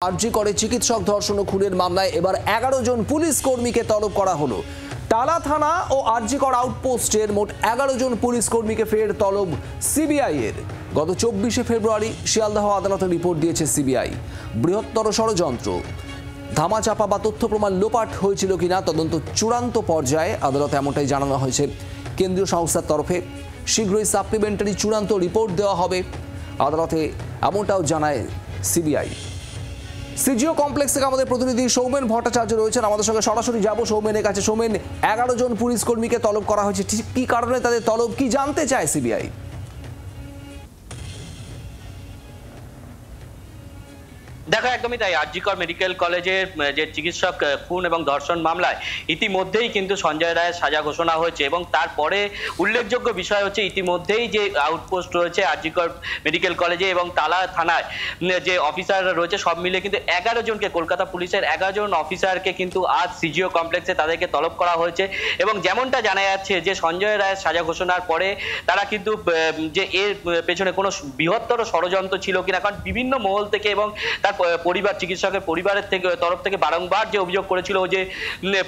আরজি করে চিকিৎসক ধর্ষণ ও খুনের মামলায় এবার 11 জন পুলিশ কর্মীকে তলব করা হলো। টালা থানা ও আরজি কর আউটপোস্টের মোট 11 জন পুলিশ কর্মীকে ফের তলব সিবিআই এর। গত 24শে ফেব্রুয়ারি শিয়ালদহ আদালতে রিপোর্ট দিয়েছে সিবিআই। বৃহত্তর ষড়যন্ত্র, ধামাচাপা বা তথ্য প্রমাণ লোপাট হয়েছিল কিনা তদন্ত চূড়ান্ত পর্যায়ে আদালতে এমনটাই জানানো হয়েছে কেন্দ্রীয় সংস্থার তরফে। শীঘ্রই সাপ্লিমেন্টারি চূড়ান্ত রিপোর্ট দেওয়া হবে আদালতে, এমনটাও জানায় সিবিআই। সিজিও কমপ্লেক্স থেকে আমাদের প্রতিনিধি সৌমেন ভট্টাচার্য রয়েছেন আমাদের সঙ্গে, সরাসরি যাব সৌমেনের কাছে। সৌমেন, 11 জন পুলিশ কর্মীকে তলব করা হয়েছে, ঠিক কি কারণে তাদের তলব, কি জানতে চায় সিবিআই? দেখো, একদমই তাই। আরজি কর মেডিকেল কলেজের যে চিকিৎসক খুন এবং ধর্ষণ মামলায় ইতিমধ্যেই কিন্তু সঞ্জয় রায়ের সাজা ঘোষণা হয়েছে এবং তারপরে উল্লেখযোগ্য বিষয় হচ্ছে ইতিমধ্যেই যে আউটপোস্ট রয়েছে আরজি কর মেডিকেল কলেজে এবং টালা থানায় যে অফিসাররা রয়েছে সব মিলে কিন্তু 11 জনকে, কলকাতা পুলিশের 11 জন অফিসারকে কিন্তু আজ সিজিও কমপ্লেক্সে তাদেরকে তলব করা হয়েছে। এবং যেমনটা জানা যাচ্ছে যে সঞ্জয় রায়ের সাজা ঘোষণার পরে তারা কিন্তু যে এর পেছনে কোনো বৃহত্তর ষড়যন্ত্র ছিল কিনা, কারণ বিভিন্ন মহল থেকে এবং তার পরিবার, চিকিৎসকের পরিবারের তরফ থেকে বারংবার যে অভিযোগ করেছিল যে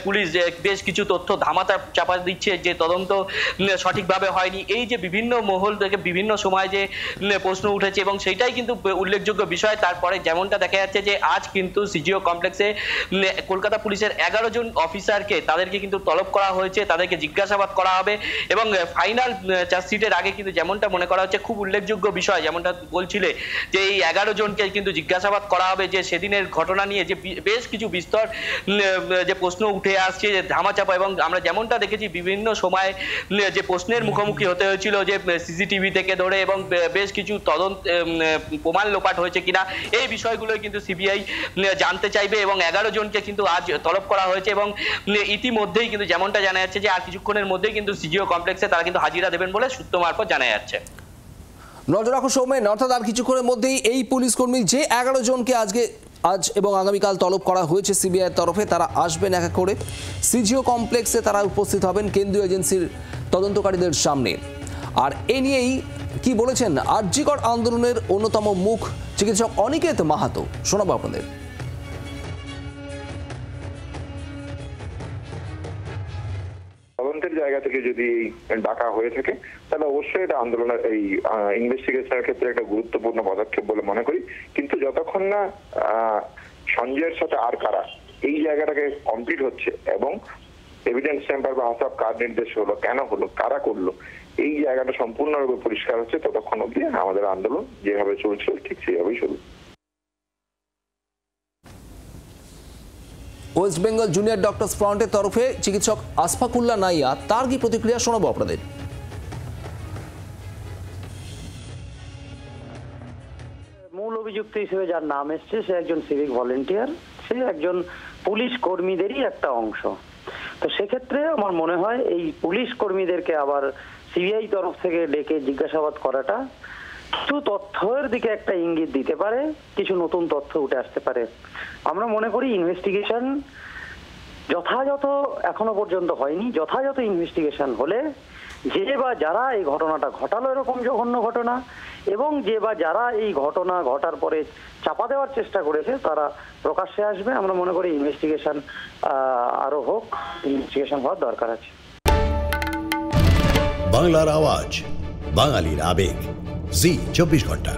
পুলিশ বেশ কিছু তথ্য ধামাতা চাপা দিচ্ছে, যে তদন্ত সঠিকভাবে হয়নি। এই যে বিভিন্ন মহল থেকে বিভিন্ন সময় যে প্রশ্ন উঠেছে এবং সেটাই কিন্তু উল্লেখযোগ্য বিষয়। তারপরে যেমনটা দেখা যাচ্ছে যে আজ কিন্তু সিজিও কমপ্লেক্সে কলকাতা পুলিশের 11 জন অফিসারকে তাদেরকে কিন্তু তলব করা হয়েছে, তাদেরকে জিজ্ঞাসাবাদ করা হবে এবং ফাইনাল চার্জশিটের আগে কিন্তু যেমনটা মনে করা হচ্ছে খুব উল্লেখযোগ্য বিষয়, যেমনটা বলছিলে যে এই 11 জনকে কিন্তু জিজ্ঞাসাবাদ করা হবে যে সেদিনের ঘটনা নিয়ে যে বেশ কিছু বিস্তর যে প্রশ্ন উঠে আসছে, যে ধামাচাপা, এবং আমরা যেমনটা দেখেছি বিভিন্ন সময় যে প্রশ্নের মুখোমুখি হতে হয়েছিল যে সিসিটিভি থেকে ধরে এবং বেশ কিছু তদন্ত প্রমাণ লোপাট হয়েছে কিনা, এই বিষয়গুলোই কিন্তু সিবিআই জানতে চাইবে এবং 11 জনকে কিন্তু আজ তলব করা হয়েছে এবং ইতিমধ্যেই কিন্তু যেমনটা জানা যাচ্ছে যে আর কিছুক্ষণের মধ্যেই কিন্তু সিজিও কমপ্লেক্সে তারা কিন্তু হাজিরা দেবেন বলে সূত্র মারফত জানা যাচ্ছে। নজর রাখো সৌমেন, অর্থাৎ আর কিছুক্ষণের মধ্যেই এই পুলিশ কর্মী যে 11 জনকে আজ এবং আগামীকাল তলব করা হয়েছে সিবিআইয়ের তরফে, তারা আসবেন এক এক করে সিজিও কমপ্লেক্সে, তারা উপস্থিত হবেন কেন্দ্রীয় এজেন্সির তদন্তকারীদের সামনে। আর এ নিয়েই কি বলেছেন আরজি কর আন্দোলনের অন্যতম মুখ চিকিৎসক অনিকেত মাহাতো, শোনাবো আপনাদের। তদন্তের জায়গা থেকে যদি ডাকা হয়ে থাকে তাহলে অবশ্যই এটা আন্দোলনের এই ইনভেস্টিগেশনের ক্ষেত্রে একটা গুরুত্বপূর্ণ পদক্ষেপ বলে মনে করি। কিন্তু যতক্ষণ না সঞ্জয়ের সাথে আর কারা এই জায়গাটাকে কমপ্লিট হচ্ছে এবং এভিডেন্স চেম্বার বা হাসাব কার নির্দেশ হলো, কেন হলো, কারা করলো, এই জায়গাটা সম্পূর্ণরূপে পরিষ্কার হচ্ছে, ততক্ষণ অব্দি আমাদের আন্দোলন যেভাবে চলছিল ঠিক সেইভাবেই চলবে। ওয়েস্ট বেঙ্গল জুনিয়র ডক্টরস ফ্রন্টের তরফে চিকিৎসক আসফাকুল্লাহ নাইয়া, তার কি প্রতিক্রিয়া শোনাবো আপনাদের। মূল অভিযুক্ত হিসেবে যার নাম এসছে সে একজন সিভিক ভলেন্টিয়ার, সে একজন পুলিশ কর্মীদেরই একটা অংশ। তো সেক্ষেত্রে আমার মনে হয় এই পুলিশ কর্মীদেরকে আবার সিবিআই তরফ থেকে ডেকে জিজ্ঞাসাবাদ করাটা কিছু তথ্যের দিকে একটা ইঙ্গিত দিতে পারে, কিছু নতুন তথ্য উঠে আসতে পারে। আমরা মনে করি ইনভেস্টিগেশন যথাযথ এখনো পর্যন্ত হয়নি। যথাযথ ইনভেস্টিগেশন হলে যে বা যারা এই ঘটনাটা ঘটালো, এরকম জঘন্য ঘটনা, এবং যে বা যারা এই ঘটনা ঘটার পরে চাপা দেওয়ার চেষ্টা করেছে তারা প্রকাশ্যে আসবে। আমরা মনে করি ইনভেস্টিগেশন আরো হোক, ইনভেস্টিগেশন হওয়ার দরকার আছে। বাংলার আওয়াজ, বাঙালির আবেগ, জি 24 ঘন্টা।